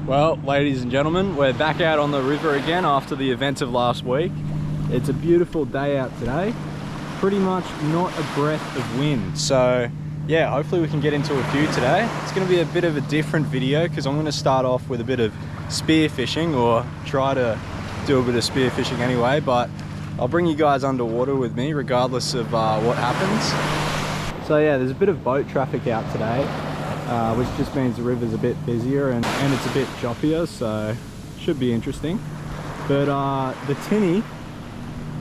Well, ladies and gentlemen, we're back out on the river again after the events of last week. It's a beautiful day out today. Pretty much not a breath of wind. So yeah, hopefully we can get into a few today. It's going to be a bit of a different video because I'm going to start off with a bit of spear fishing, or try to do a bit of spear fishing anyway, but I'll bring you guys underwater with me regardless of what happens. So yeah, there's a bit of boat traffic out today. Which just means the river's a bit busier and it's a bit choppier, so should be interesting. But the tinny,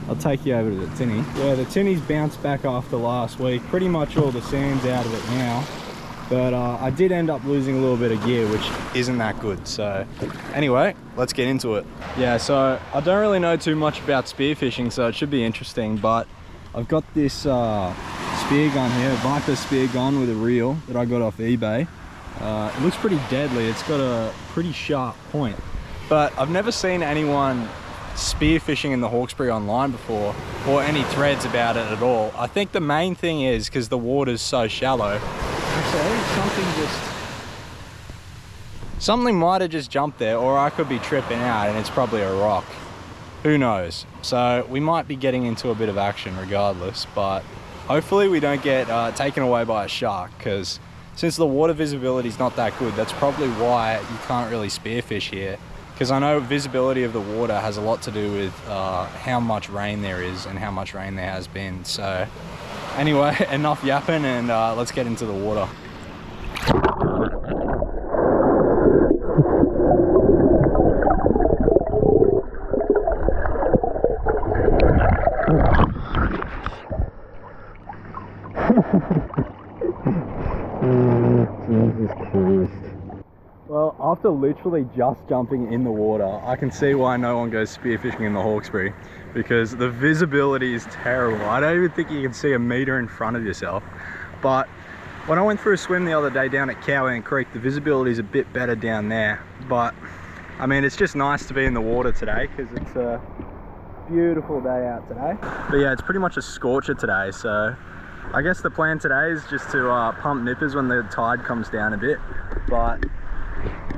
I'll take you over to the tinny. Yeah, the tinny's bounced back after last week. Pretty much all the sand's out of it now. But I did end up losing a little bit of gear, which isn't that good. So anyway, let's get into it. Yeah, so I don't really know too much about spearfishing, so it should be interesting, but I've got this spear gun here, Viper spear gun with a reel that I got off eBay. It looks pretty deadly. It's got a pretty sharp point, but I've never seen anyone spear fishing in the Hawkesbury online before, or any threads about it at all. I think the main thing is because the water's so shallow. Actually, something might have just jumped there, or I could be tripping out and it's probably a rock. Who knows? So we might be getting into a bit of action regardless, but hopefully we don't get taken away by a shark, because since the water visibility is not that good, that's probably why you can't really spearfish here. Because I know visibility of the water has a lot to do with how much rain there is and how much rain there has been. So anyway, enough yapping, and let's get into the water. Well, after literally just jumping in the water, I can see why no one goes spearfishing in the Hawkesbury, because the visibility is terrible. I don't even think you can see a meter in front of yourself. But when I went for a swim the other day down at Cowan Creek, the visibility is a bit better down there. But I mean, it's just nice to be in the water today because it's a beautiful day out today. But yeah, it's pretty much a scorcher today, so I guess the plan today is just to pump nippers when the tide comes down a bit. But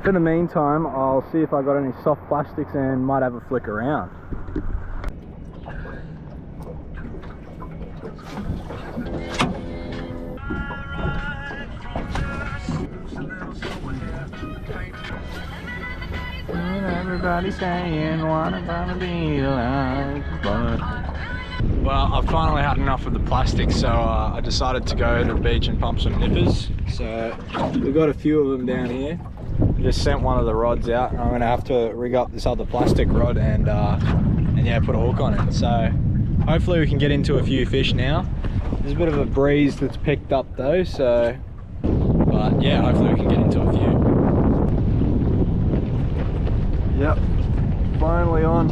for the meantime, I'll see if I got any soft plastics and might have a flick around. Everybody's saying what about to be like, but well, I've finally had enough of the plastic, so I decided to go to the beach and pump some nippers. So we've got a few of them down here. I just sent one of the rods out, and I'm gonna have to rig up this other plastic rod and yeah, put a hook on it. So hopefully we can get into a few fish now. There's a bit of a breeze that's picked up though, so but yeah, hopefully we can get into a few. Yep, finally on.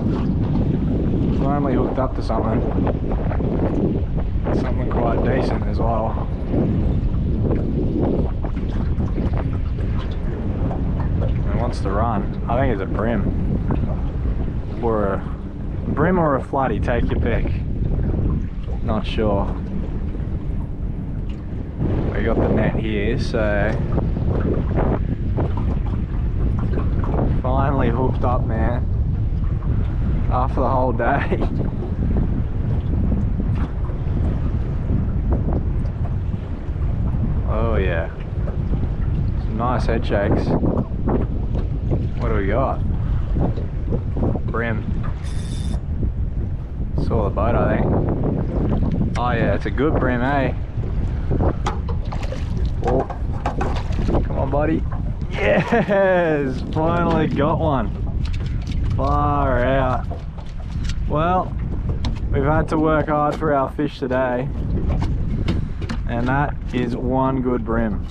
Finally hooked up to something quite decent as well. It wants to run. I think it's a brim, or a flatty, take your pick. Not sure. We got the net here, so finally hooked up, man, after the whole day. Oh yeah, some nice head shakes. What do we got? Brim. Saw the boat, I think. Oh yeah, it's a good brim, eh? Oh, come on buddy. Yes, finally got one. Far out. Well, we've had to work hard for our fish today, and that is one good brim.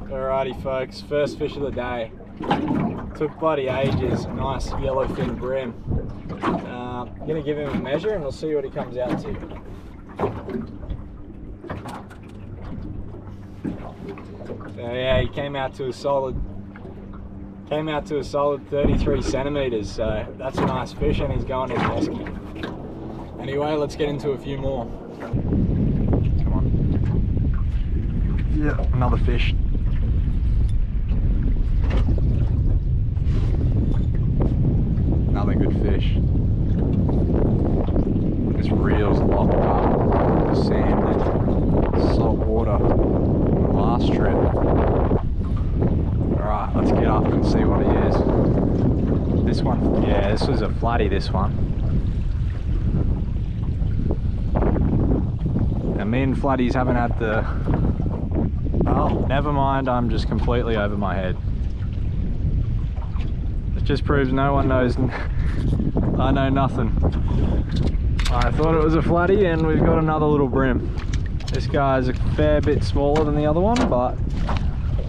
Alrighty folks, first fish of the day. Took bloody ages. Nice yellowfin brim. Gonna give him a measure and we'll see what he comes out to. So yeah, he came out to a solid 33 centimeters. So that's a nice fish, and he's going to the esky. Anyway, let's get into a few more. Come on. Yeah, another fish. Another good fish. This reel's locked up, sand, salt water on the last trip. Alright, let's get up and see what he is. This one, yeah, this was a flatty, this one. And me and flatties haven't had the... Oh, never mind, I'm just completely over my head. It just proves no one knows. I know nothing. I thought it was a flatty and we've got another little brim. This guy's a fair bit smaller than the other one, but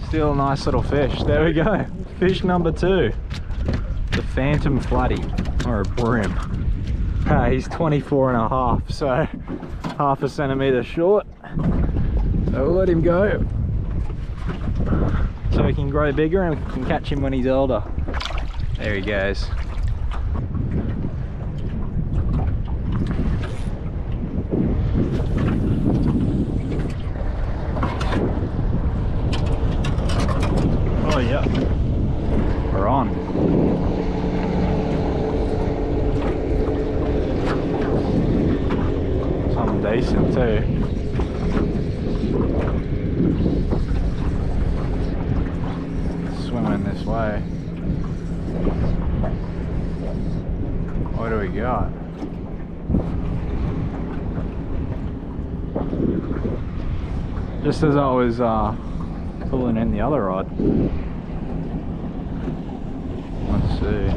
still a nice little fish. There we go. Fish number 2. The phantom flatty, or a brim. He's 24 and a half, so half a centimetre short. So we'll let him go. So he can grow bigger and we can catch him when he's older. There he goes. Oh yeah, we're on. Something decent too. Swimming this way. What do we got? Just as I was pulling in the other rod. Let's see.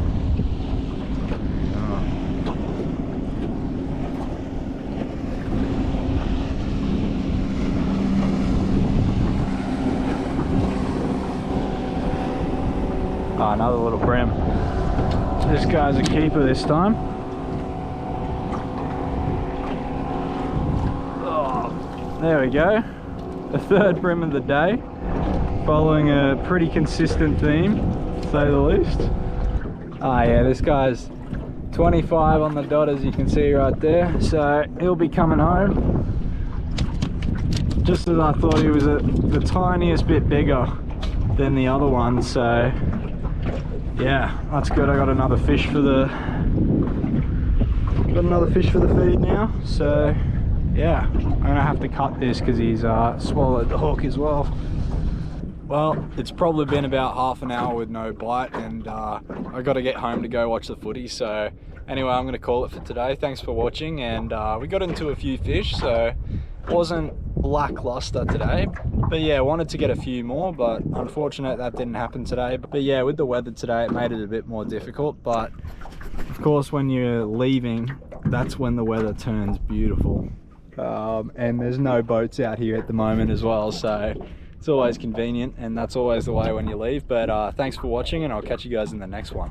Oh, another little brim. This guy's a keeper this time. Oh, there we go. The third brim of the day. Following a pretty consistent theme, to say the least. Ah, yeah, this guy's 25 on the dot, as you can see right there. So he'll be coming home. Just as I thought, he was the tiniest bit bigger than the other one. So yeah, that's good. I got another fish for the feed now. So yeah, I'm gonna have to cut this because he's swallowed the hook as well. Well, it's probably been about half an hour with no bite, and I got to get home to go watch the footy. So anyway, I'm gonna call it for today. Thanks for watching, and we got into a few fish, so it wasn't lackluster today, but yeah, wanted to get a few more, but unfortunate that didn't happen today. But yeah, with the weather today, it made it a bit more difficult. But of course, when you're leaving, that's when the weather turns beautiful, and there's no boats out here at the moment as well, so it's always convenient, and that's always the way when you leave. But thanks for watching, and I'll catch you guys in the next one.